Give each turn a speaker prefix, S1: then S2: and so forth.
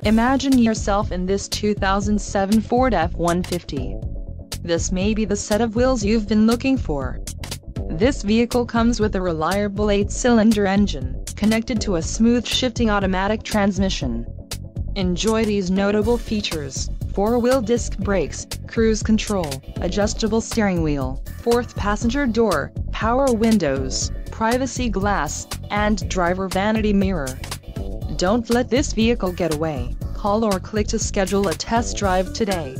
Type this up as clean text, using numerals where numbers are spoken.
S1: Imagine yourself in this 2007 Ford F-150. This may be the set of wheels you've been looking for. This vehicle comes with a reliable 8-cylinder engine, connected to a smooth shifting automatic transmission. Enjoy these notable features: 4-wheel disc brakes, cruise control, adjustable steering wheel, 4th passenger door, power windows, privacy glass, and driver vanity mirror. Don't let this vehicle get away. Call or click to schedule a test drive today.